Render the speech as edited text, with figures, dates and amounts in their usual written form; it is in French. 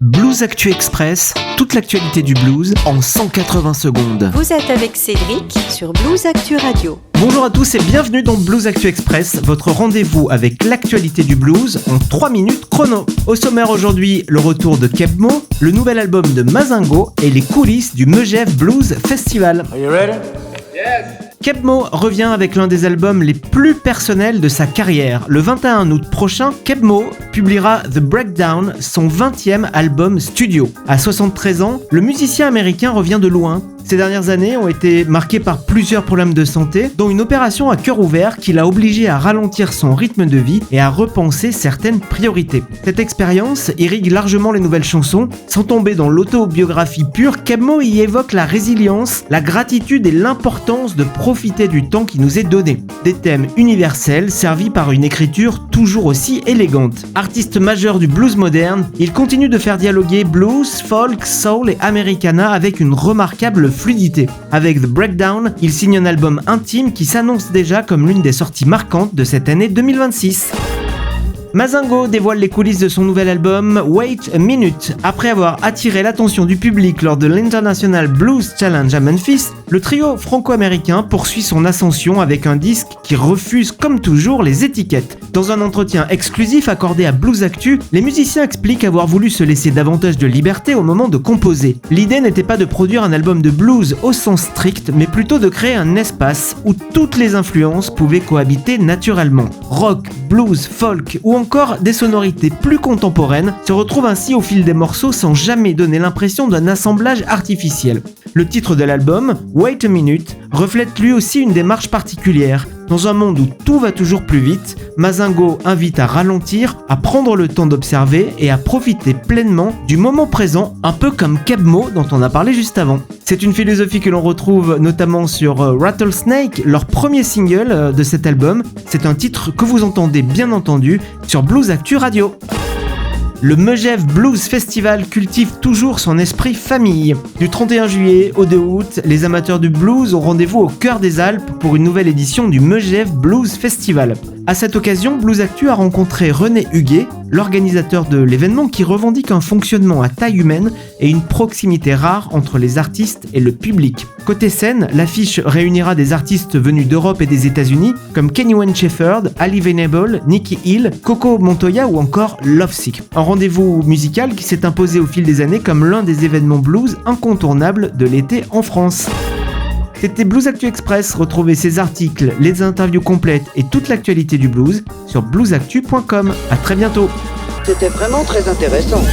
Blues Actu Express, toute l'actualité du blues en 180 secondes. Vous êtes avec Cédric sur Blues Actu Radio. Bonjour à tous et bienvenue dans Blues Actu Express, votre rendez-vous avec l'actualité du blues en 3 minutes chrono. Au sommaire aujourd'hui, le retour de Keb Mo, le nouvel album de Mazingo et les coulisses du Megève Blues Festival. Are you ready? Yes. Keb Mo revient avec l'un des albums les plus personnels de sa carrière. Le 21 août prochain, Keb Mo publiera The Breakdown, son 20e album studio. À 73 ans, le musicien américain revient de loin. Ces dernières années ont été marquées par plusieurs problèmes de santé, dont une opération à cœur ouvert qui l'a obligé à ralentir son rythme de vie et à repenser certaines priorités. Cette expérience irrigue largement les nouvelles chansons. Sans tomber dans l'autobiographie pure, Keb Mo y évoque la résilience, la gratitude et l'importance de profiter du temps qui nous est donné. Des thèmes universels servis par une écriture toujours aussi élégante. Artiste majeur du blues moderne, il continue de faire dialoguer blues, folk, soul et americana avec une remarquable fluidité. Avec The Breakdown, il signe un album intime qui s'annonce déjà comme l'une des sorties marquantes de cette année 2026. Mazingo dévoile les coulisses de son nouvel album Wait a Minute. Après avoir attiré l'attention du public lors de l'International Blues Challenge à Memphis, le trio franco-américain poursuit son ascension avec un disque qui refuse comme toujours les étiquettes. Dans un entretien exclusif accordé à Blues Actu, les musiciens expliquent avoir voulu se laisser davantage de liberté au moment de composer. L'idée n'était pas de produire un album de blues au sens strict, mais plutôt de créer un espace où toutes les influences pouvaient cohabiter naturellement. Rock, blues, folk ou encore des sonorités plus contemporaines se retrouvent ainsi au fil des morceaux sans jamais donner l'impression d'un assemblage artificiel. Le titre de l'album, Wait a Minute, reflète lui aussi une démarche particulière. Dans un monde où tout va toujours plus vite, Mazingo invite à ralentir, à prendre le temps d'observer et à profiter pleinement du moment présent, un peu comme Keb Mo dont on a parlé juste avant. C'est une philosophie que l'on retrouve notamment sur Rattlesnake, leur premier single de cet album. C'est un titre que vous entendez bien entendu sur Blues Actu Radio. Le Megève Blues Festival cultive toujours son esprit famille. Du 31 juillet au 2 août, les amateurs du blues ont rendez-vous au cœur des Alpes pour une nouvelle édition du Megève Blues Festival. À cette occasion, Blues Actu a rencontré René Huguet, l'organisateur de l'événement qui revendique un fonctionnement à taille humaine et une proximité rare entre les artistes et le public. Côté scène, l'affiche réunira des artistes venus d'Europe et des États-Unis comme Kenny Wayne Shepherd, Ali Venable, Nicky Hill, Coco Montoya ou encore Lovesick. Un rendez-vous musical qui s'est imposé au fil des années comme l'un des événements blues incontournables de l'été en France. C'était Blues Actu Express, retrouvez ces articles, les interviews complètes et toute l'actualité du blues sur bluesactu.com. À très bientôt. C'était vraiment très intéressant.